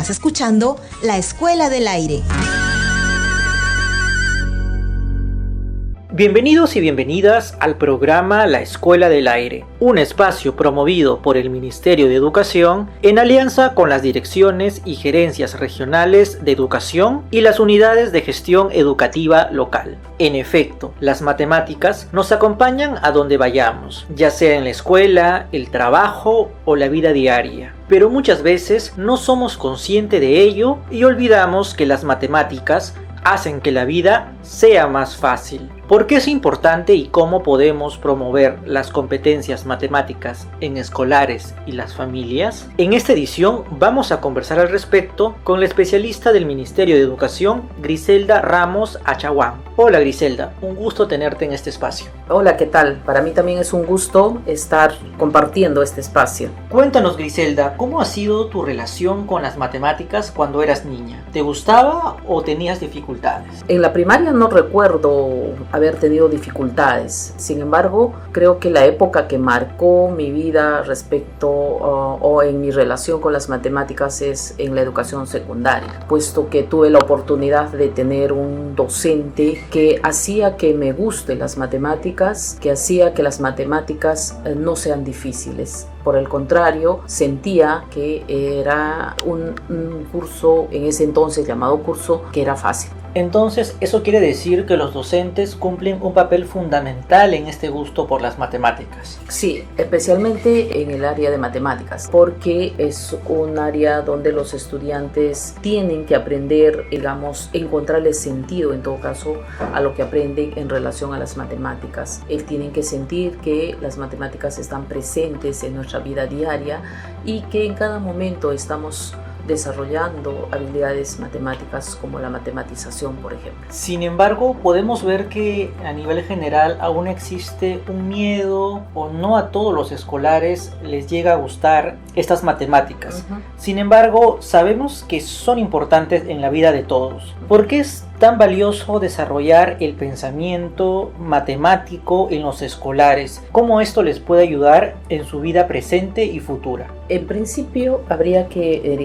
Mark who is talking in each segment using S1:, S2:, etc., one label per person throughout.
S1: Estás escuchando La Escuela del Aire.
S2: Bienvenidos y bienvenidas al programa La Escuela del Aire, un espacio promovido por el Ministerio de Educación en alianza con las direcciones y gerencias regionales de educación y las unidades de gestión educativa local. En efecto, las matemáticas nos acompañan a donde vayamos, ya sea en la escuela, el trabajo o la vida diaria. Pero muchas veces no somos conscientes de ello y olvidamos que las matemáticas hacen que la vida sea más fácil. ¿Por qué es importante y cómo podemos promover las competencias matemáticas en escolares y las familias? En esta edición vamos a conversar al respecto con la especialista del Ministerio de Educación, Griselda Ramos Achaguán. Hola Griselda, un gusto tenerte en este espacio.
S3: Hola, ¿qué tal? Para mí también es un gusto estar compartiendo este espacio.
S2: Cuéntanos Griselda, ¿cómo ha sido tu relación con las matemáticas cuando eras niña? ¿Te gustaba o tenías dificultades?
S3: En la primaria no recuerdo haber tenido dificultades. Sin embargo, creo que la época que marcó mi vida respecto o en mi relación con las matemáticas es en la educación secundaria, puesto que tuve la oportunidad de tener un docente que hacía que me gusten las matemáticas, que hacía que las matemáticas no sean difíciles. Por el contrario, sentía que era un curso, en ese entonces llamado curso, que era fácil.
S2: Entonces, eso quiere decir que los docentes cumplen un papel fundamental en este gusto por las matemáticas.
S3: Sí, especialmente en el área de matemáticas, porque es un área donde los estudiantes tienen que aprender, digamos, encontrarle sentido, en todo caso, a lo que aprenden en relación a las matemáticas. Tienen que sentir que las matemáticas están presentes en nuestra vida diaria y que en cada momento estamos desarrollando habilidades matemáticas como la matematización, por ejemplo.
S2: Sin embargo, podemos ver que a nivel general aún existe un miedo o no a todos los escolares les llega a gustar estas matemáticas. Sin embargo, sabemos que son importantes en la vida de todos. ¿Por qué es tan valioso desarrollar el pensamiento matemático en los escolares? ¿Cómo esto les puede ayudar en su vida presente y futura?
S3: En principio, habría que,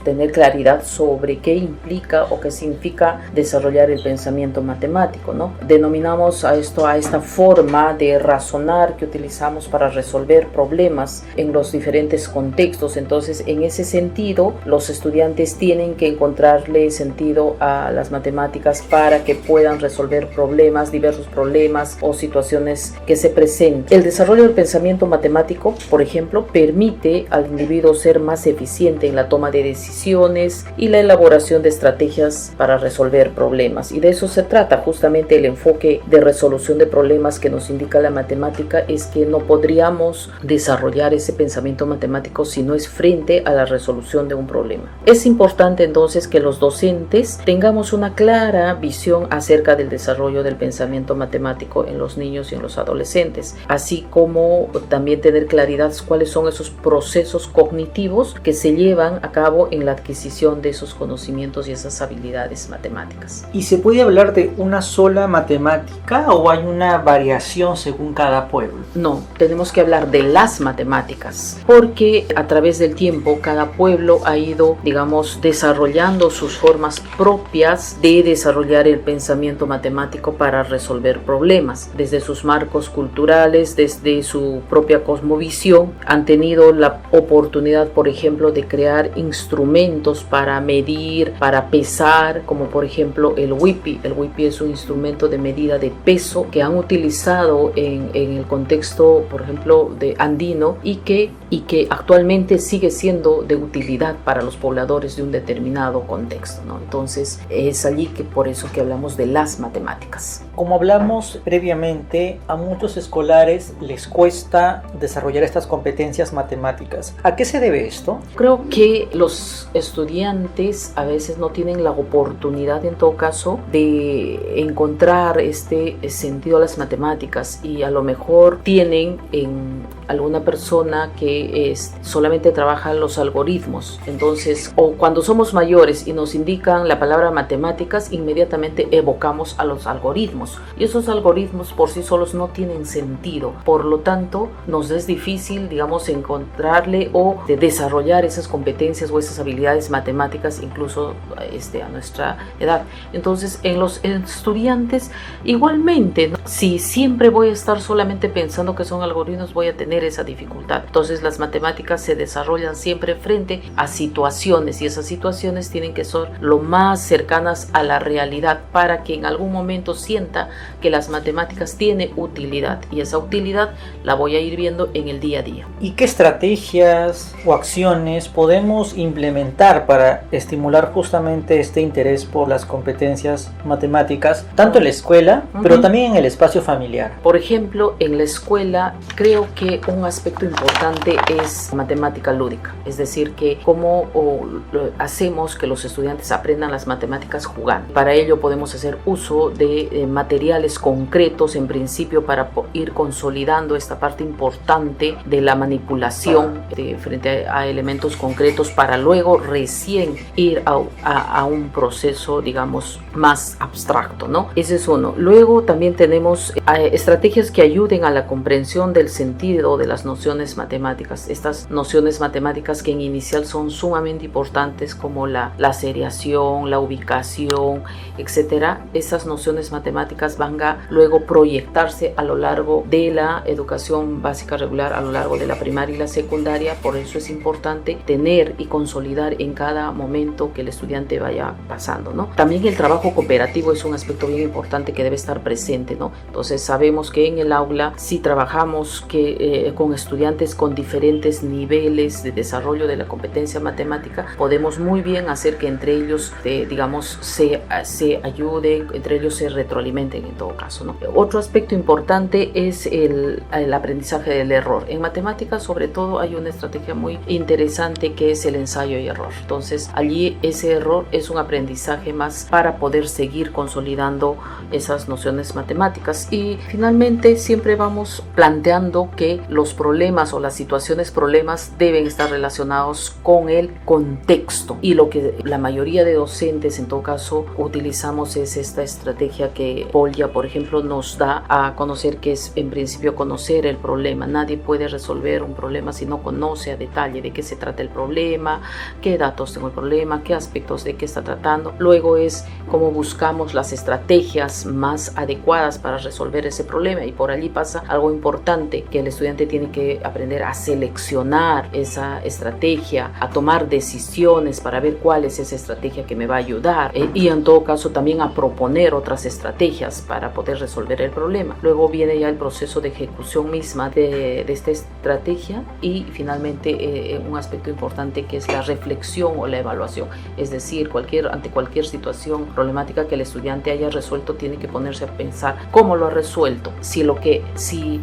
S3: tener claridad sobre qué implica o qué significa desarrollar el pensamiento matemático, ¿no? Denominamos a esta forma de razonar que utilizamos para resolver problemas en los diferentes contextos. Entonces, en ese sentido, los estudiantes tienen que encontrarle sentido a las matemáticas para que puedan resolver problemas, diversos problemas o situaciones que se presenten. El desarrollo del pensamiento matemático, por ejemplo, permite al individuo ser más eficiente en la toma de decisiones y la elaboración de estrategias para resolver problemas. Y de eso se trata justamente el enfoque de resolución de problemas que nos indica la matemática, es que no podríamos desarrollar ese pensamiento matemático si no es frente a la resolución de un problema. Es importante entonces que los docentes tengamos una clara visión acerca del desarrollo del pensamiento matemático en los niños y en los adolescentes, así como también tener claridad cuáles son esos procesos cognitivos que se llevan a cabo en la adquisición de esos conocimientos y esas habilidades matemáticas.
S2: ¿Y se puede hablar de una sola matemática o hay una variación según cada pueblo?
S3: No, tenemos que hablar de las matemáticas, porque a través del tiempo cada pueblo ha ido, desarrollando sus formas propias de desarrollar el pensamiento matemático para resolver problemas. Desde sus marcos culturales, desde su propia cosmovisión, han tenido la oportunidad, por ejemplo, de crear instrumentos para medir, para pesar, como por ejemplo el WIPI. El WIPI es un instrumento de medida de peso que han utilizado en el contexto, por ejemplo, de andino y que actualmente sigue siendo de utilidad para los pobladores de un determinado contexto, ¿no? Entonces es allí que por eso que hablamos de las matemáticas.
S2: Como hablamos previamente, a muchos escolares les cuesta desarrollar estas competencias matemáticas. ¿A qué se debe esto?
S3: Creo que los estudiantes a veces no tienen la oportunidad, en todo caso, de encontrar este sentido a las matemáticas y a lo mejor tienen en alguna persona que solamente trabaja los algoritmos. Entonces, o cuando somos mayores y nos indican la palabra matemáticas, inmediatamente evocamos a los algoritmos. Y esos algoritmos por sí solos no tienen sentido. Por lo tanto, nos es difícil, digamos, encontrarle o desarrollar esas competencias o esas habilidades matemáticas incluso a nuestra edad. Entonces, en los estudiantes igualmente, ¿no? Si siempre voy a estar solamente pensando que son algoritmos, voy a tener esa dificultad. Entonces, las matemáticas se desarrollan siempre frente a situaciones, y esas situaciones tienen que ser lo más cercanas a la realidad para que en algún momento sienta que las matemáticas tienen utilidad, y esa utilidad la voy a ir viendo en el día a día.
S2: ¿Y qué estrategias o acciones podemos implementar para estimular justamente este interés por las competencias matemáticas, tanto en la escuela, pero también en el espacio familiar?
S3: Por ejemplo, en la escuela creo que un aspecto importante es matemática lúdica, es decir, que cómo hacemos que los estudiantes aprendan las matemáticas jugando. Para ello podemos hacer uso de materiales concretos en principio para ir consolidando esta parte importante de la manipulación frente a elementos concretos, para luego recién ir a un proceso, digamos, más abstracto, ¿no? Ese es uno. Luego también tenemos estrategias que ayuden a la comprensión del sentido de las nociones matemáticas. Estas nociones matemáticas que en inicial son sumamente importantes, como la seriación, la ubicación, etcétera. Esas nociones matemáticas van a luego proyectarse a lo largo de la educación básica regular, a lo largo de la primaria y la secundaria. Por eso es importante tener y consolidar en cada momento que el estudiante vaya pasando, ¿no? También el trabajo cooperativo es un aspecto bien importante que debe estar presente, ¿no? Entonces sabemos que en el aula, si trabajamos con estudiantes con diferentes niveles de desarrollo de la competencia matemática, podemos muy bien hacer que entre ellos, digamos, se ayuden, entre ellos se retroalimenten en todo caso, ¿no? Otro aspecto importante es el aprendizaje del error. En matemáticas, sobre todo, hay una estrategia muy interesante que es el ensayo y error. Entonces, allí ese error es un aprendizaje más para poder seguir consolidando esas nociones matemáticas. Y finalmente, siempre vamos planteando que los problemas o las situaciones problemas deben estar relacionados con el contexto, y lo que la mayoría de docentes en todo caso utilizamos es esta estrategia que Polya, por ejemplo, nos da a conocer, que es en principio conocer el problema. Nadie puede resolver un problema si no conoce a detalle de qué se trata el problema, qué datos tengo el problema, qué aspectos de qué está tratando. Luego es cómo buscamos las estrategias más adecuadas para resolver ese problema, y por allí pasa algo importante, que el estudiante tiene que aprender a seleccionar esa estrategia, a tomar decisiones para ver cuál es esa estrategia que me va a ayudar, y en todo caso también a proponer otras estrategias para poder resolver el problema. Luego viene ya el proceso de ejecución misma de esta estrategia, y finalmente un aspecto importante que es la reflexión o la evaluación, es decir, ante cualquier situación problemática que el estudiante haya resuelto, tiene que ponerse a pensar cómo lo ha resuelto, si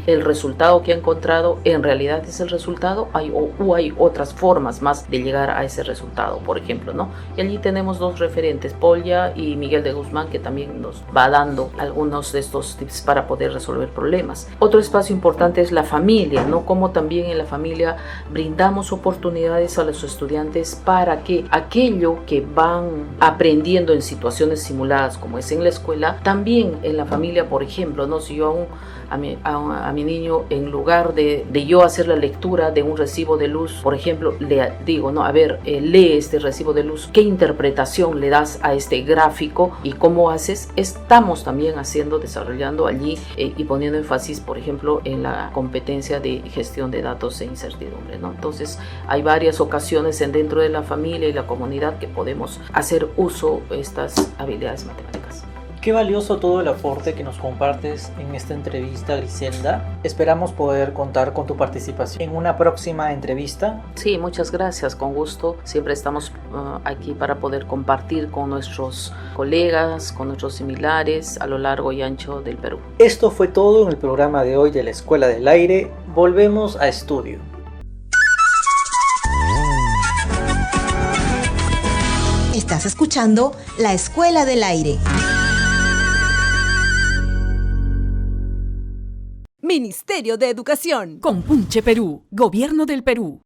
S3: el resultado que ha encontrado en realidad es el resultado, o hay otras formas más de llegar a ese resultado, por ejemplo, ¿no? Y allí tenemos dos referentes, Polya y Miguel de Guzmán, que también nos va dando algunos de estos tips para poder resolver problemas. Otro espacio importante es la familia, ¿no? Como también en la familia brindamos oportunidades a los estudiantes para que aquello que van aprendiendo en situaciones simuladas, como es en la escuela, también en la familia, por ejemplo, ¿no? Si yo a mi niño, en lugar de yo hacer la lectura de un recibo de luz, por ejemplo, le digo, no, a ver, lee este recibo de luz, ¿qué interpretación le das a este gráfico y cómo haces? Estamos también desarrollando allí y poniendo énfasis, por ejemplo, en la competencia de gestión de datos e incertidumbre, ¿no? Entonces, hay varias ocasiones dentro de la familia y la comunidad que podemos hacer uso de estas habilidades matemáticas.
S2: Qué valioso todo el aporte que nos compartes en esta entrevista, Griselda. Esperamos poder contar con tu participación en una próxima entrevista.
S3: Sí, muchas gracias, con gusto. Siempre estamos aquí para poder compartir con nuestros colegas, con nuestros similares a lo largo y ancho del Perú.
S2: Esto fue todo en el programa de hoy de la Escuela del Aire. Volvemos a estudio.
S1: Estás escuchando La Escuela del Aire.
S4: Ministerio de Educación.
S5: Compunche Perú, Gobierno del Perú.